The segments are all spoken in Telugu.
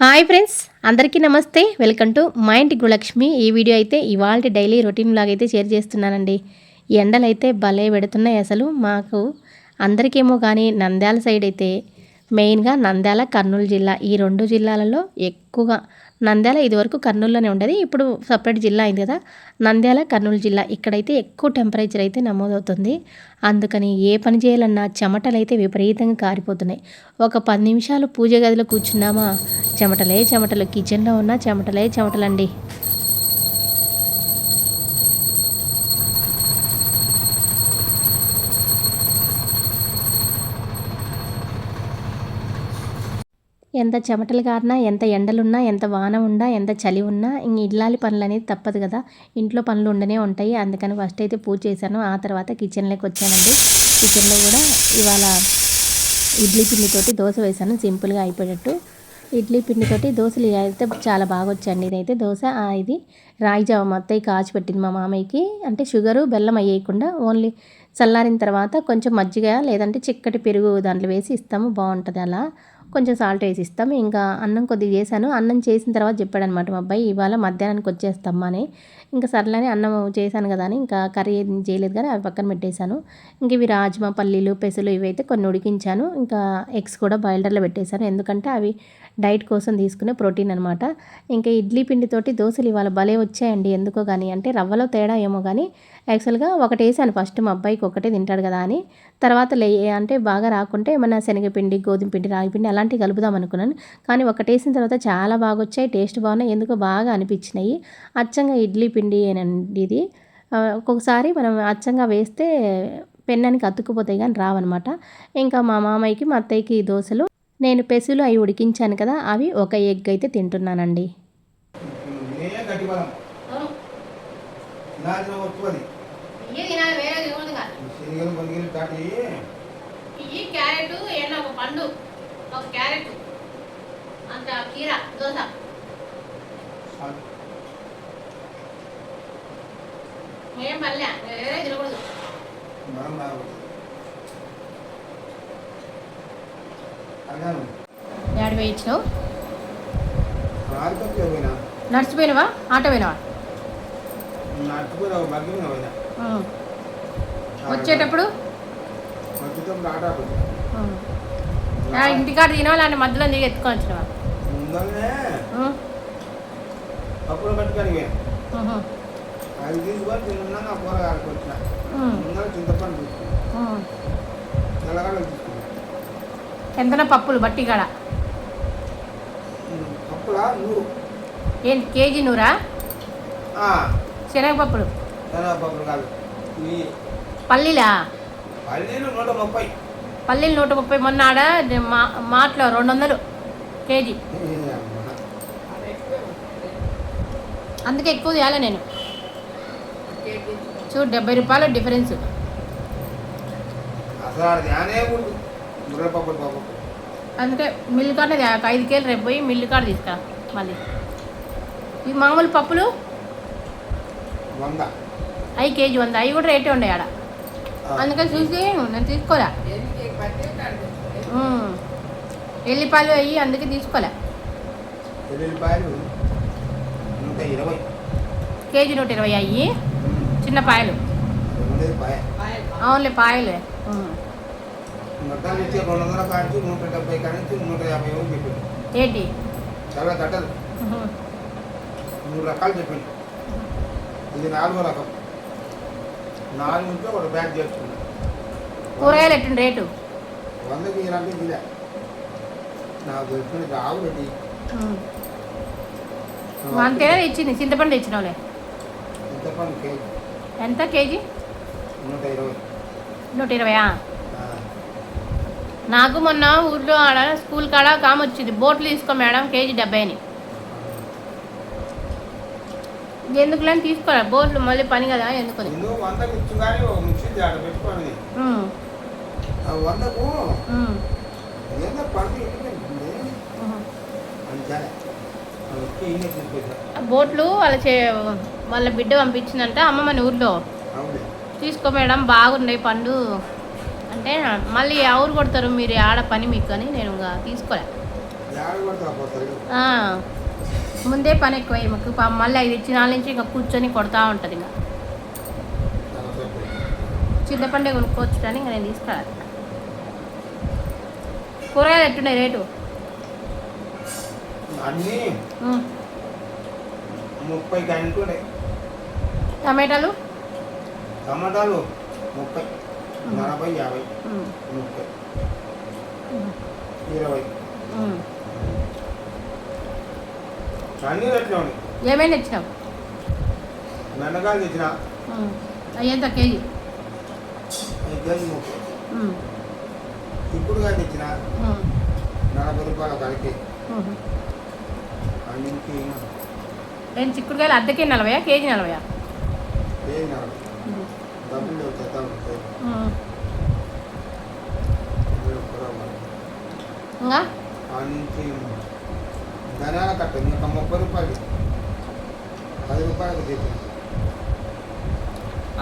హాయ్ ఫ్రెండ్స్, అందరికీ నమస్తే. వెల్కమ్ టు మా ఇంటి గృహలక్ష్మి. ఈ వీడియో అయితే ఇవాళ డైలీ రొటీన్ లాగా అయితే షేర్ చేస్తున్నానండి. ఈ ఎండలు అయితే భలే పెడుతున్నాయి. అసలు మాకు అందరికేమో కానీ నంద్యాల సైడ్ అయితే మెయిన్గా నంద్యాల, కర్నూలు జిల్లా ఈ రెండు జిల్లాలలో ఎక్కువగా. నంద్యాల ఇదివరకు కర్నూలులోనే ఉండేది, ఇప్పుడు సపరేట్ జిల్లా అయింది కదా. నంద్యాల, కర్నూలు జిల్లా ఇక్కడైతే ఎక్కువ టెంపరేచర్ అయితే నమోదవుతుంది. అందుకని ఏ పని చేయాలన్నా చెమటలు అయితే విపరీతంగా కారిపోతున్నాయి. ఒక 10 నిమిషాలు పూజ గదిలో కూర్చున్నామా, చెమటలే చెమటలు. కిచెన్లో ఉన్న చెమటలే చెమటలండి. ఎంత చెమటలు కారినా, ఎంత ఎండలున్నా, ఎంత వాన ఉన్నా, ఎంత చలి ఉన్నా ఇంక ఇల్లాలి పనులు అనేది తప్పదు కదా. ఇంట్లో పనులు ఉండనే ఉంటాయి. అందుకని ఫస్ట్ అయితే పూజ చేశాను. ఆ తర్వాత కిచెన్లోకి వచ్చానండి. కిచెన్లో కూడా ఇవాళ ఇడ్లీ పిండితోటి దోశ వేశాను, సింపుల్గా అయిపోయేటట్టు. ఇడ్లీ పిండితోటి దోశలు అయితే చాలా బాగా వచ్చాయండి. ఇదైతే దోశ. ఇది రాగి జావ మా అత్తయ్య కాచి పెట్టింది మా మామయ్యకి. అంటే షుగరు బెల్లం అయ్యేయకుండా ఓన్లీ చల్లారిన తర్వాత కొంచెం మజ్జిగ లేదంటే చిక్కటి పెరుగు దాంట్లో వేసి ఇస్తాము, బాగుంటుంది. అలా కొంచెం సాల్ట్ వేసి ఇస్తాము. ఇంకా అన్నం కొద్దిగా చేశాను. అన్నం చేసిన తర్వాత చెప్పాడనమాట మా అబ్బాయి, ఇవాళ మధ్యాహ్నానికి వచ్చేస్తామ్మా అని. ఇంకా సర్లేని అన్నం చేశాను కదా అని ఇంకా కర్రీ ఏం చేయలేదు కానీ అవి పక్కన పెట్టేశాను. ఇంక ఇవి రాజ్మా, పల్లీలు, పెసలు ఇవైతే కొన్ని ఉడికించాను. ఇంకా ఎగ్స్ కూడా బాయిలర్లో పెట్టేశాను, ఎందుకంటే అవి డైట్ కోసం తీసుకునే ప్రోటీన్ అనమాట. ఇంకా ఇడ్లీ పిండితోటి దోశలు ఇవాళ భలే వచ్చాయండి. ఎందుకో కానీ, అంటే రవ్వలో తేడా ఏమో కానీ యాక్చువల్గా ఒకటి వేసాను ఫస్ట్, మా అబ్బాయికి ఒకటే తింటాడు కదా అని. తర్వాత అంటే బాగా రాకుంటే ఏమన్నా శనగపిండి, గోధుమ పిండి, రాగి పిండి అలాంటివి కలుపుదాం అనుకున్నాను. కానీ ఒకటి వేసిన తర్వాత చాలా బాగా వచ్చాయి, టేస్ట్ బాగున్నాయి, ఎందుకో బాగా అనిపించినాయి. అచ్చంగా ఇడ్లీ పిండి ఏనండి ఇది. ఒక్కొక్కసారి మనం అచ్చంగా వేస్తే పెన్నానికి అతుక్కుపోతాయి కానీ రావన్నమాట. ఇంకా మా మామయ్యకి, మా అత్తయ్యకి దోశలు, నేను పెసులు అవి ఉడికించాను కదా, అవి ఒక ఎగ్ అయితే తింటున్నానండి. Add వేయించినావు, నడిచిపోయినవా, auto పోయినవా? వచ్చేటప్పుడు ఇంటికాడ తినవా లేదంటే మధ్యలో దిగి ఎత్తుకొని వచ్చినవా? ఎంతనా పప్పులు బట్టి కాడ ఏంటి కేజీ 100? శనగపప్పులు పల్లీలా? పల్లీలు 130. మొన్న ఆడ మాటలో 200 కేజీ. అందుకే ఎక్కువ చేయాలి నేను. చూడు 70 రూపాయలు డిఫరెన్స్. అందుకే మిల్లు కాడనే 5 కేజీలు రేపు పోయి మిల్లు కాడ తీసుకురా. మళ్ళీ ఈ మామూలు పప్పులు 5 కేజీ 100, అవి కూడా రేటే ఉన్నాయి ఆడ. అందుకని చూసి నేను తీసుకోలే. ఎల్లిపాయలు అయ్యి అందుకే తీసుకోలే. కేజీ 120 అయ్యి చిన్న పాయలు. అవునులే పాయలే. ఏంటి చాలా కట్టలు 3 రకాలు చెప్పింది. ఇది 4వ రకం. 4 ఉంటే ఒక బ్యాగ్ చేస్తుంది. కూరగాయలు ఎట్టండి రేటు? 100కి ఇలాంటి ఇలా నాకు తెలిసిన రావు రెడ్డి అంతేనా ఇచ్చింది? చింతపండు ఇచ్చినవులే. చింతపండు కేజీ ఎంత? కేజీ 120. 120? నాకు మొన్న ఊర్లో ఆడ స్కూల్ కాడ కామొచ్చింది, బోట్లు తీసుకో మేడం కేజీ 70 అని. ఎందుకులే తీసుకోరా బోట్లు, మళ్ళీ పని కదా ఎందుకని. బోట్లు వాళ్ళ బిడ్డ పంపించిందంట అమ్మమ్మని ఊర్లో. తీసుకో మేడం బాగున్నాయి పండు అంటే, మళ్ళీ ఎవరు కొడతారు మీరు ఆడ పని మీకు అని నేను తీసుకోలే. యాడ కొడతా పోతారు ఆ, ముందే పని ఎక్కువ మాకు మళ్ళీ 5 ఇచ్చినాల నుంచి ఇంకా కూర్చొని కొడతా ఉంటుంది ఇంకా చింతపండే కొనుక్కోవచ్చు కానీ ఇంకా నేను తీసుకురాలి. కూరగాయలు ఎట్టున్నాయి రేటు? అన్నీ 30 గంటలు. టమాటాలు టమాటాలు 30, 40, 50, 30, 20 అన్నీ రేట్లు ఉన్నాయి. ఏమైనా తెచ్చినావు? బెండకాయలు తెచ్చిన అయ్యేంత కేజీ? 5 కేజీ 30. చిక్కుడుకాయ తెచ్చిన 40 రూపాయలు కలిపి. అన్నింటికి నేను చిక్కుడుకాయలు అర్ధ కేజీ 40, కేజీ 40? కేజీ 40. డబ్బులు లేవు చేద్దాం ఉంటాయి. ఇంకా అన్నింటి ధనాల కట్ట ఇంకా 30 రూపాయలు, 10 రూపాయలకు తెచ్చిన.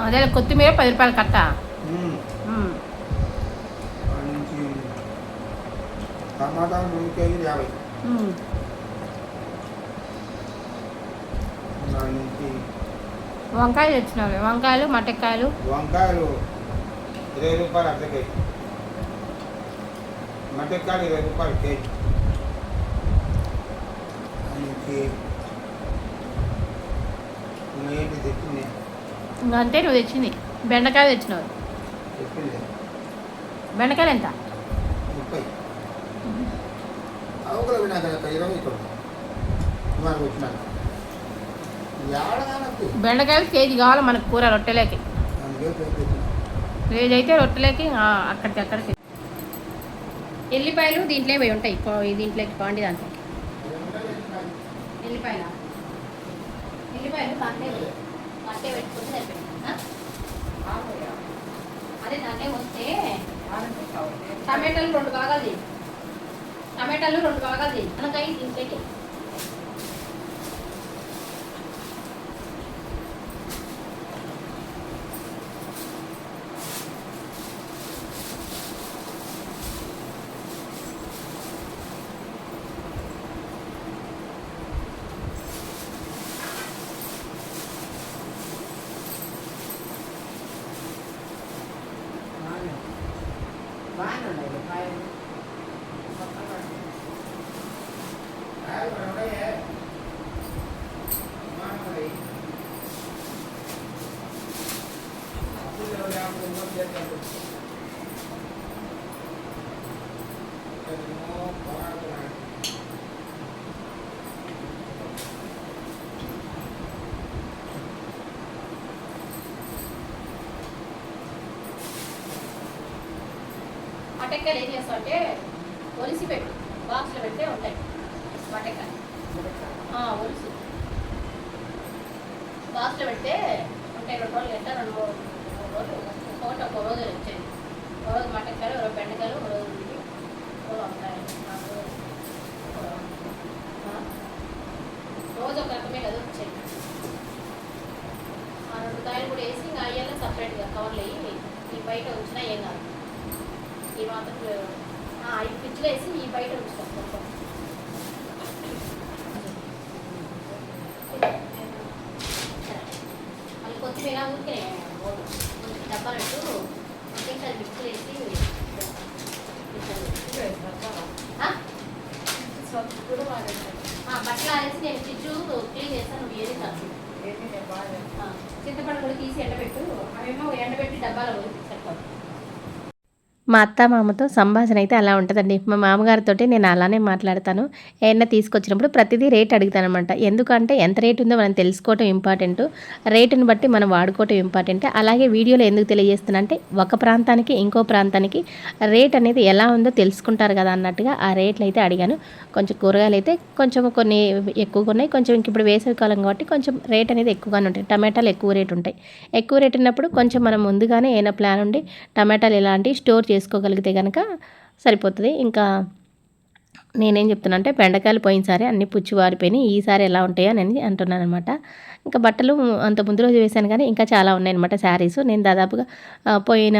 అదే కొత్తిమీర 10 రూపాయలు కట్ట. అన్నింటి టమాటాలు 2 కేజీలు 50. అన్నింటి వంకాయలు తెచ్చినావు? వంకాయలు మటక్కాయలు? వంకాయలు 20 రూపాయలు అర్ధ కేజీ. మటక్కాయలు 20 రూపాయలు కేజీ. అన్నింటి ఏంటి తెచ్చింది? ఇంకా అంతే నువ్వు తెచ్చింది. బెండకాయలు తెచ్చినావు? చెప్పింది బెండకాయలు ఎంత? 30. అవకలు వినాక 20 ఇక్కడ మనకు వచ్చినాక ఏడగానకు బెండకాయలు కేజీ కావాలి మనకు కూర రొట్టెలేకి. అందుకే తెచ్చిన. కేజీ అయితే రొట్టెలేకి అక్కడికి అక్కడికి. ఎల్లిపాయలు దీంట్లో పోయి ఉంటాయి, దీంట్లోకి పాండి దాంట్లో. ఎల్లిపాయలు పట్టే పెట్టుకుంటే సరిపోయింది. అదే దాంట్లో వస్తే టమాటాలు 2 భాగాలు చేయి. అనకాయ దీంట్లోకి. మటెక్కలు ఏం చేస్తావు అంటే ఒలిసి పెట్టు, బాక్స్లో పెడితే ఉంటాయి మటెక్కలు. ఒలిసి బాక్స్లో పెడితే ఉంటాయి. 2 రోజులు ఎంత 2-3 రోజులు, ఒక్కో రోజు వచ్చాయి. ఒక రోజు మటెక్కలు, 1 రోజు బెండకాయలు, 1 రోజు ఇది, 1 రోజు వంకాయలు, రోజు ఒక రకమే కదా వచ్చాయి. ఆ 2 కాయలు కూడా వేసి ఇంకా అయ్యాలో సపరేట్గా కవర్లు వేయి. ఈ బయట ఉంచినా ఏం కాదు. ఈ మాత్రం ఈ ఫ్రిడ్జ్లో వేసి ఈ బయట ఉంచుతాం మొత్తం. మళ్ళీ కొత్తిమీర ఊరికే డబ్బా పెట్టు, ఒకేసారి మిక్సీలో వేసి బట్టలు ఆరేసి నేను ఫ్రిడ్జ్ క్లీన్ చేస్తాను. నువ్వు ఏది కాదు. చింతపండు కూడా తీసి ఎండబెట్టు, అవేమో ఎండబెట్టి డబ్బాలో సరిపోతుంది. మా అత్త మామతో సంభాషణ అయితే అలా ఉంటుందండి. మా మామగారితో నేను అలానే మాట్లాడతాను. ఏమన్నా తీసుకొచ్చినప్పుడు ప్రతిదీ రేట్ అడుగుతాను అనమాట. ఎందుకంటే ఎంత రేట్ ఉందో మనం తెలుసుకోవటం ఇంపార్టెంట్, రేటుని బట్టి మనం వాడుకోవటం ఇంపార్టెంట్. అలాగే వీడియోలో ఎందుకు తెలియజేస్తున్నా అంటే ఒక ప్రాంతానికి ఇంకో ప్రాంతానికి రేట్ అనేది ఎలా ఉందో తెలుసుకుంటారు కదా అన్నట్టుగా ఆ రేట్లు అయితే అడిగాను. కొంచెం కూరగాయలు అయితే కొంచెం కొన్ని ఎక్కువగా ఉన్నాయి, కొంచెం ఇంక ఇప్పుడు వేసవికాలం కాబట్టి కొంచెం రేట్ అనేది ఎక్కువగానే ఉంటాయి. టమాటాలు ఎక్కువ రేటు ఉంటాయి. ఎక్కువ రేట్ ఉన్నప్పుడు కొంచెం మనం ముందుగానే ఏమైనా ప్లాన్ ఉండి టమాటాలు ఇలాంటివి స్టోర్ చేసుకోగలిగితే కనుక సరిపోతుంది. ఇంకా నేనేం చెప్తున్నా అంటే బెండకాయలు పోయినసారి అన్ని పుచ్చి వారిపోయినాయి, ఈసారి ఎలా ఉంటాయో అని అంటున్నాను అనమాట. ఇంకా బట్టలు అంత ముందు రోజు వేశాను కానీ ఇంకా చాలా ఉన్నాయన్నమాట శారీస్. నేను దాదాపుగా పోయిన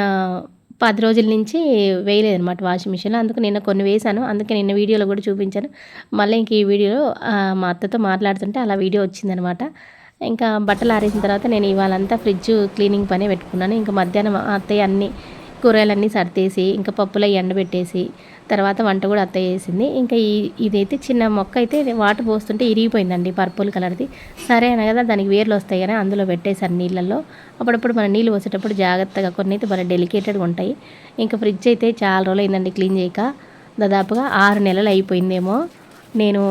10 రోజుల నుంచి వేయలేదనమాట వాషింగ్ మిషన్‌లో. అందుకు నిన్న కొన్ని వేశాను. అందుకే నిన్న వీడియోలో కూడా చూపించాను. మళ్ళీ ఇంక ఈ వీడియోలో మా అత్తతో మాట్లాడుతుంటే అలా వీడియో వచ్చిందనమాట. ఇంకా బట్టలు ఆరేసిన తర్వాత నేను ఇవాళంతా ఫ్రిడ్జ్ క్లీనింగ్ పనే పెట్టుకున్నాను. ఇంకా మధ్యాహ్నం అత్తయ్య అన్నీ కూరగాయలన్నీ సర్దేసి, ఇంకా పప్పులో ఎండబెట్టేసి, తర్వాత వంట కూడా అత్తయ్య చేసింది. ఇంకా ఇదైతే చిన్న మొక్క అయితే వాటర్ పోస్తుంటే ఇరిగిపోయిందండి పర్పుల్ కలర్‌ది. సరే అనే కదా దానికి వేర్లు వస్తాయి కదా అందులో పెట్టేశాను నీళ్ళల్లో. అప్పుడప్పుడు మనం నీళ్ళు పోసేటప్పుడు జాగ్రత్తగా కొన్ని అయితే భలే డెలికేటెడ్‌గా ఉంటాయి. ఇంకా ఫ్రిడ్జ్ అయితే చాలా రోజులు అయిందండి క్లీన్ చేయక. దాదాపుగా 6 నెలలు అయిపోయిందేమో నేను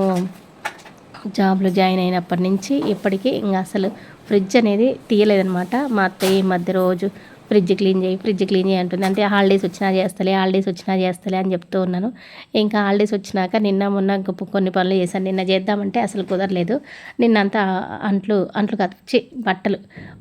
జాబ్‌లో జాయిన్ అయినప్పటి నుంచి ఇప్పటికి ఇంక అసలు ఫ్రిడ్జ్ అనేది తీయలేదనమాట. మా అత్తయ్య ఈ మధ్య రోజు ఫ్రిడ్జ్ క్లీన్ చేయి అంటుంది. అంటే హాలిడేస్ వచ్చినా చేస్తలే అని చెప్తూ ఉన్నాను. ఇంకా హాలిడేస్ వచ్చినాక నిన్న మొన్న ఇంక కొన్ని పనులు చేశాను. నిన్న చేద్దామంటే అసలు కుదరలేదు. నిన్నంతా అంట్లు కాదు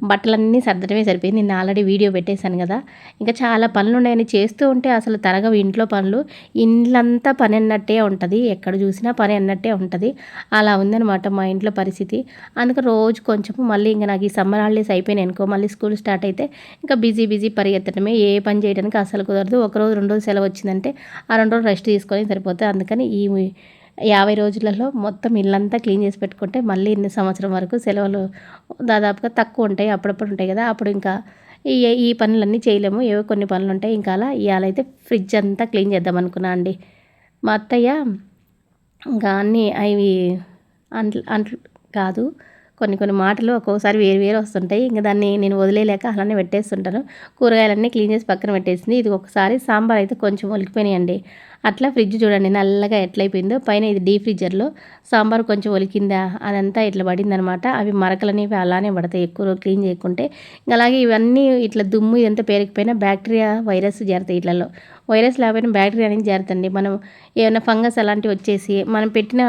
బట్టలన్నీ సర్దడమే సరిపోయింది. నిన్న ఆల్రెడీ వీడియో పెట్టేశాను కదా. ఇంకా చాలా పనులు ఉన్నాయని చేస్తూ ఉంటే అసలు తరగవు ఇంట్లో పనులు. ఇల్లంతా పని అన్నట్టే ఉంటుంది. ఎక్కడ చూసినా పని అన్నట్టే ఉంటుంది. అలా ఉందనమాట మా ఇంట్లో పరిస్థితి. అందుకు రోజు కొంచెము మళ్ళీ ఇంక నాకు ఈ సమ్మర్ హాలిడేస్ అయిపోయినాయి అనుకో, మళ్ళీ స్కూల్ స్టార్ట్ అయితే ఇంకా బిజీ పరిగెత్తడమే. ఏ పని చేయడానికి అసలు కుదరదు. ఒకరోజు 2 రోజులు సెలవు వచ్చిందంటే ఆ 2 రోజులు రెస్ట్ తీసుకొని సరిపోతుంది. అందుకని ఈ 50 రోజులలో మొత్తం ఇల్లంతా క్లీన్ చేసి పెట్టుకుంటే మళ్ళీ ఇన్ని సంవత్సరం వరకు సెలవులు దాదాపుగా తక్కువ ఉంటాయి. అప్పుడప్పుడు ఉంటాయి కదా, అప్పుడు ఇంకా ఈ పనులన్నీ చేయలేము. ఏవో కొన్ని పనులు ఉంటాయి. ఇంకా అలా ఇవాళైతే ఫ్రిడ్జ్ అంతా క్లీన్ చేద్దాం అనుకున్నా అండి. మా అత్తయ్య ఇంకా అన్నీ అవి అంట్లు కాదు, కొన్ని మాటలు ఒక్కోసారి వేరు వస్తుంటాయి. ఇంకా దాన్ని నేను వదిలేయలేక అలానే పెట్టేస్తుంటాను. కూరగాయలన్నీ క్లీన్ చేసి పక్కన పెట్టేసింది. ఇది ఒకసారి సాంబార్ అయితే కొంచెం ఒలికిపోయినాయండి. అట్లా ఫ్రిడ్జ్ చూడండి నల్లగా ఎట్లయిపోయిందో. పైన ఇది డీప్ ఫ్రిడ్జర్లో సాంబార్ కొంచెం ఒలికిందా అదంతా ఇట్లా పడిందనమాట. అవి మరకలనేవి అలానే పడతాయి ఎక్కువ క్లీన్ చేయకుంటే. అలాగే ఇవన్నీ ఇట్లా దుమ్ము ఇదంతా పేరుకుపోయినా బ్యాక్టీరియా వైరస్ చేరుతాయి ఇట్లలో. వైరస్ లేకపోయినా బ్యాక్టీరియా అనేది చేరుతుంది. మనం ఏమైనా ఫంగస్ అలాంటివి వచ్చేసి మనం పెట్టిన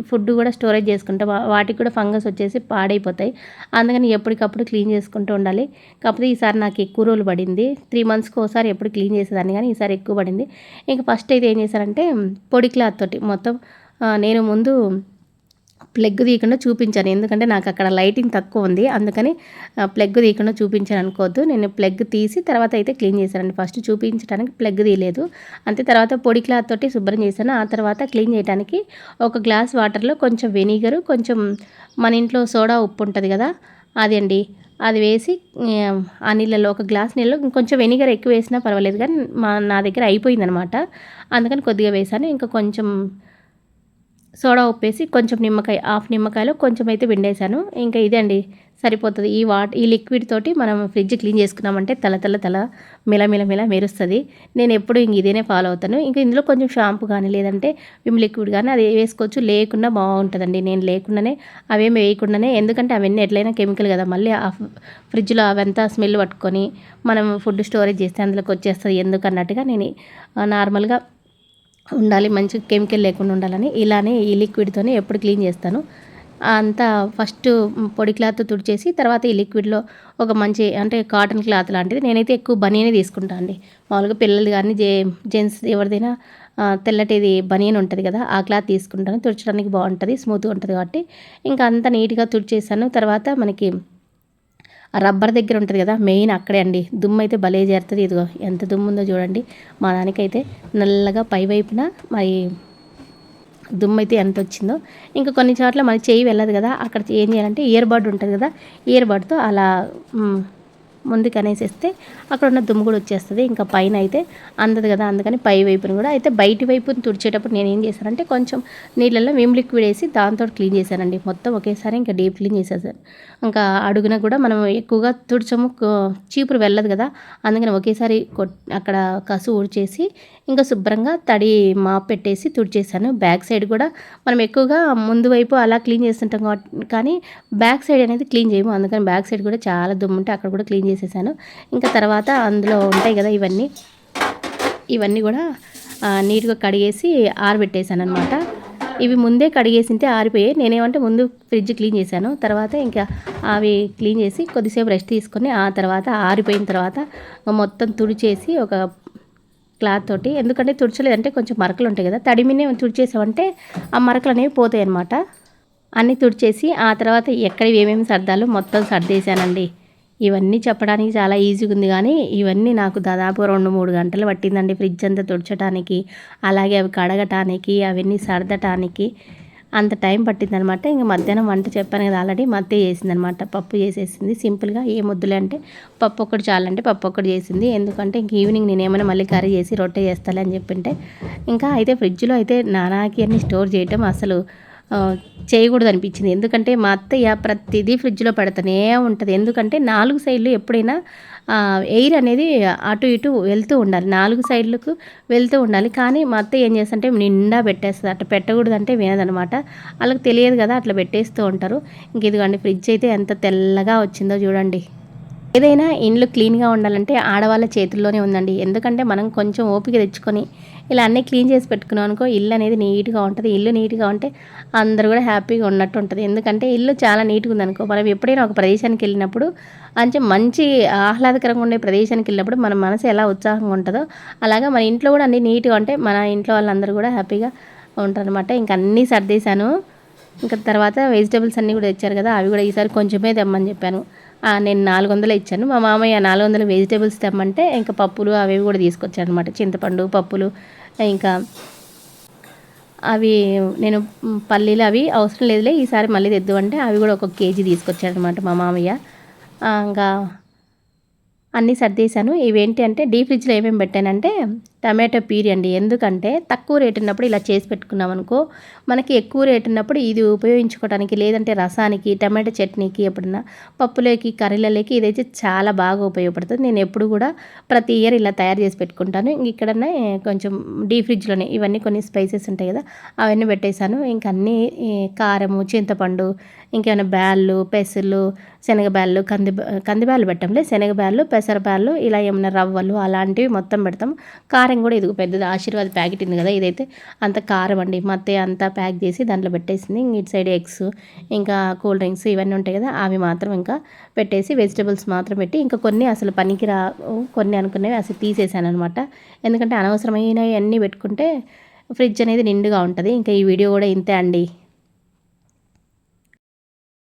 ఫుడ్ కూడా స్టోరేజ్ చేసుకుంటే వాటికి కూడా ఫంగస్ వచ్చేసి పాడైపోతాయి. అందుకని ఎప్పటికప్పుడు క్లీన్ చేసుకుంటూ ఉండాలి. కాకపోతే ఈసారి నాకు ఎక్కువ రోజులు పడింది. 3 మంత్స్కి ఒకసారి ఎప్పుడు క్లీన్ చేసేదాన్ని కానీ ఈసారి ఎక్కువ పడింది. ఇంకా ఫస్ట్ అయితే ఏం చేశానంటే పొడి క్లాత్ తోటి మొత్తం నేను ముందు ప్లగ్ తీయకుండా చూపించాను. ఎందుకంటే నాకు అక్కడ లైటింగ్ తక్కువ ఉంది. అందుకని ప్లగ్ తీయకుండా చూపించాను అనుకోవద్దు. నేను ప్లగ్ తీసి తర్వాత అయితే క్లీన్ చేశానండి. ఫస్ట్ చూపించడానికి ప్లగ్ తీయలేదు. అంతే తర్వాత పొడి క్లాత్ తోటి శుభ్రం చేశాను. ఆ తర్వాత క్లీన్ చేయడానికి ఒక గ్లాస్ వాటర్లో కొంచెం వెనిగరు, కొంచెం మన ఇంట్లో సోడా ఉప్పు ఉంటుంది కదా అది అండి, అది వేసి ఆ నీళ్ళలో ఒక గ్లాస్ నీళ్ళలో కొంచెం వెనిగర్ ఎక్కువ వేసినా పర్వాలేదు కానీ నా దగ్గర అయిపోయిందనమాట. అందుకని కొద్దిగా వేసాను. ఇంకా కొంచెం సోడా ఉప్పేసి కొంచెం నిమ్మకాయ, హాఫ్ నిమ్మకాయలో కొంచెం అయితే పిండేశాను. ఇంకా ఇదే అండి సరిపోతుంది. ఈ లిక్విడ్ తోటి మనం ఫ్రిడ్జ్ క్లీన్ చేసుకున్నామంటే తల మిల మెరుస్తుంది. నేను ఎప్పుడు ఇంక ఇదేనే ఫాలో అవుతాను. ఇంకా ఇందులో కొంచెం షాంపూ కానీ లేదంటే విమ్ లిక్విడ్ కానీ అది వేసుకోవచ్చు. లేకుండా బాగుంటుందండి. నేను లేకుండానే అవేమి వేయకుండానే, ఎందుకంటే అవన్నీ ఎట్లయినా కెమికల్ కదా, మళ్ళీ ఆ ఫ్రిడ్జ్లో అవంతా స్మెల్ పట్టుకొని మనం ఫుడ్ స్టోరేజ్ చేస్తే అందులోకి వచ్చేస్తుంది ఎందుకన్నట్టుగా నేను నార్మల్గా ఉండాలి, మంచి కెమికల్ లేకుండా ఉండాలని ఇలానే ఈ లిక్విడ్తోనే ఎప్పుడు క్లీన్ చేస్తాను. అంతా ఫస్ట్ పొడి క్లాత్ తుడిచేసి తర్వాత ఈ లిక్విడ్లో ఒక మంచి అంటే కాటన్ క్లాత్ లాంటిది, నేనైతే ఎక్కువ బనీనే తీసుకుంటాను అండి. మామూలుగా పిల్లలు కానీ జెంట్స్ ఎవరిదైనా తెల్లటిది బనీన్ ఉంటుంది కదా, ఆ క్లాత్ తీసుకుంటాను. తుడచడానికి బాగుంటుంది, స్మూత్గా ఉంటుంది కాబట్టి ఇంకా అంతా నీట్గా తుడిచేసాను. తర్వాత మనకి రబ్బర్ దగ్గర ఉంటుంది కదా మెయిన్ అక్కడే అండి దుమ్ము అయితే భలే చేరుతుంది. ఇదిగో ఎంత దుమ్ము ఉందో చూడండి. మా దానికైతే నల్లగా పై వైపున మరి దుమ్ము అయితే ఎంత వచ్చిందో. ఇంకా కొన్ని చోట్ల మన చెయ్యి వెళ్ళదు కదా, అక్కడ ఏం చేయాలంటే ఇయర్ బడ్ ఉంటుంది కదా, ఇయర్ బడ్తో అలా ముందుకు అనేసేస్తే అక్కడ ఉన్న దుమ్ము కూడా వచ్చేస్తుంది. ఇంకా పైన అయితే అందదు కదా, అందుకని పై వైపుని కూడా అయితే బయటి వైపుని తుడిచేటప్పుడు నేను ఏం చేశానంటే కొంచెం నీళ్ళల్లో విమ్ లిక్విడ్ వేసి దాంతో క్లీన్ చేశానండి. మొత్తం ఒకేసారి ఇంకా డీప్ క్లీన్ చేసేసాను. ఇంకా అడుగున కూడా మనం ఎక్కువగా తుడిచము, చీపురు వెళ్ళదు కదా, అందుకని ఒకేసారి అక్కడ కసు ఊడ్చేసి ఇంకా శుభ్రంగా తడి మాప్ పెట్టేసి తుడిచేసాను. బ్యాక్ సైడ్ కూడా మనం ఎక్కువగా ముందు వైపు అలా క్లీన్ చేస్తుంటాం కానీ బ్యాక్ సైడ్ అనేది క్లీన్ చేయము. అందుకని బ్యాక్ సైడ్ కూడా చాలా దుమ్ము ఉంటే అక్కడ కూడా క్లీన్ చేసేసాను. ఇంకా తర్వాత అందులో ఉంటాయి కదా ఇవన్నీ కూడా నీట్గా కడిగేసి ఆరబెట్టేసాను అనమాట. ఇవి ముందే కడిగేసింటే ఆరిపోయాయి. నేనేమంటే ముందు ఫ్రిడ్జ్ క్లీన్ చేశాను. తర్వాత ఇంకా అవి క్లీన్ చేసి కొద్దిసేపు రెస్ట్ తీసుకొని ఆ తర్వాత ఆరిపోయిన తర్వాత మొత్తం తుడిచేసి ఒక క్లాత్ తోటి, ఎందుకంటే తుడచలేదంటే కొంచెం మరకలు ఉంటాయి కదా, తడిమినే తుడిచేసామంటే ఆ మరకలు అనేవి పోతాయి అన్నమాట. అన్నీ తుడిచేసి ఆ తర్వాత ఎక్కడివి ఏమేమి సర్దాలో మొత్తం సర్దేశానండి. ఇవన్నీ చెప్పడానికి చాలా ఈజీగా ఉంది కానీ ఇవన్నీ నాకు దాదాపు 2-3 గంటలు పట్టిందండి ఫ్రిడ్జ్ అంతా తుడచడానికి, అలాగే అవి కడగటానికి, అవన్నీ సర్దటానికి అంత టైం పట్టిందనమాట. ఇంక మధ్యాహ్నం వంట చెప్పాను కదా ఆల్రెడీ, మా అత్తయ్య చేసిందనమాట. పప్పు చేసేసింది సింపుల్గా. ఏం వద్దులే అంటే పప్పు ఒక్కటి చాలంటే పప్పు ఒక్కటి చేసింది. ఎందుకంటే ఇంక ఈవినింగ్ నేనేమైనా మళ్ళీ కర్రీ చేసి రొట్టె చేస్తాలే అని చెప్పింటే, ఇంకా అయితే ఫ్రిడ్జ్లో అయితే నానాకి అన్నీ స్టోర్ చేయటం అసలు చేయకూడదు అనిపించింది. ఎందుకంటే మా అత్తయ్య ప్రతిదీ ఫ్రిడ్జ్లో పెడతానే ఉంటుంది. ఎందుకంటే 4 సైడ్లు ఎప్పుడైనా ఎయిర్ అనేది అటు ఇటు వెళ్తూ ఉండాలి, 4 సైడ్లకు వెళ్తూ ఉండాలి. కానీ మా అత్తయ్య ఏం చేస్తుంటే నిండా పెట్టేస్తుంది. అట్లా పెట్టకూడదంటే వినదనమాట. వాళ్ళకి తెలియదు కదా, అట్లా పెట్టేస్తూ ఉంటారు. ఇంక ఇదిగోండి ఫ్రిడ్జ్ అయితే ఎంత తెల్లగా వచ్చిందో చూడండి. ఏదైనా ఇండ్లు క్లీన్గా ఉండాలంటే ఆడవాళ్ళ చేతుల్లోనే ఉందండి. ఎందుకంటే మనం కొంచెం ఓపిక తెచ్చుకొని ఇలా అన్నీ క్లీన్ చేసి పెట్టుకున్నాం అనుకో, ఇల్లు అనేది నీట్గా ఉంటుంది. ఇల్లు నీట్గా ఉంటే అందరూ కూడా హ్యాపీగా ఉన్నట్టు ఉంటుంది. ఎందుకంటే ఇల్లు చాలా నీట్గా ఉందనుకో, మనం ఎప్పుడైనా ఒక ప్రదేశానికి వెళ్ళినప్పుడు మంచి ఆహ్లాదకరంగా ఉండే ప్రదేశానికి వెళ్ళినప్పుడు మన మనసు ఎలా ఉత్సాహంగా ఉంటుందో, అలాగా మన ఇంట్లో కూడా అన్నీ నీట్గా ఉంటే మన ఇంట్లో వాళ్ళందరూ కూడా హ్యాపీగా ఉంటారనమాట. ఇంక అన్నీ సర్దేశాను. ఇంకా తర్వాత వెజిటేబుల్స్ అన్నీ కూడా తెచ్చారు కదా, అవి కూడా ఈసారి కొంచెమే తెమ్మని చెప్పాను. నేను 400 ఇచ్చాను. మా మామయ్య 400 వెజిటేబుల్స్ తెమ్మంటే ఇంకా పప్పులు అవి కూడా తీసుకొచ్చారనమాట. చింతపండు, పప్పులు, ఇంకా అవి నేను పల్లీలు అవి అవసరం లేదులే ఈసారి మళ్ళీ తెద్దు అంటే అవి కూడా 1 కేజీ తీసుకొచ్చారనమాట మా మామయ్య. ఇంకా అన్నీ సర్దేశాను. ఇవేంటి అంటే డీప్ ఫ్రిడ్జ్లో ఏమేమి పెట్టానంటే టమాటో ప్యూరీ అండి. ఎందుకంటే తక్కువ రేట్ ఉన్నప్పుడు ఇలా చేసి పెట్టుకున్నాం అనుకో, మనకి ఎక్కువ రేట్ ఉన్నప్పుడు ఇది ఉపయోగించుకోవడానికి, లేదంటే రసానికి, టమాటో చట్నీకి, ఎప్పుడన్నా పప్పులోకి, కర్రీలలోకి ఇదైతే చాలా బాగా ఉపయోగపడుతుంది. నేను ఎప్పుడు కూడా ప్రతి ఇయర్ ఇలా తయారు చేసి పెట్టుకుంటాను. ఇక్కడనే కొంచెం డీప్ ఫ్రిడ్జ్లోనే ఇవన్నీ కొన్ని స్పైసెస్ ఉంటాయి కదా, అవన్నీ పెట్టేశాను. ఇంక అన్నీ కారము, చింతపండు, ఇంకేమైనా బ్యాళ్ళు, పెసలు, శనగబ్యాళ్ళు, కందిబ్యాళ్ళు పెట్టంలే, శనగబ్యాళ్ళు, పెసరబ్యాళ్ళు, ఇలా ఏమైనా రవ్వలు అలాంటివి మొత్తం పెడతాం. కారం కూడా ఇదిగో పెద్దది ఆశీర్వాద్ ప్యాకెట్ ఉంది కదా, ఇదైతే అంత కారం అండి. మా అత్తయ్య అంతా ప్యాక్ చేసి దాంట్లో పెట్టేసింది. ఇటు సైడ్ ఎగ్స్, ఇంకా కూల్ డ్రింక్స్ ఇవన్నీ ఉంటాయి కదా, అవి మాత్రం ఇంకా పెట్టేసి వెజిటేబుల్స్ మాత్రం పెట్టి, ఇంకా కొన్ని అసలు పనికి కొన్ని అనుకునేవి అసలు తీసేసాను అనమాట. ఎందుకంటే అనవసరమైనవి అన్నీ పెట్టుకుంటే ఫ్రిడ్జ్ అనేది నిండుగా ఉంటుంది. ఇంకా ఈ వీడియో కూడా ఇంతే అండి.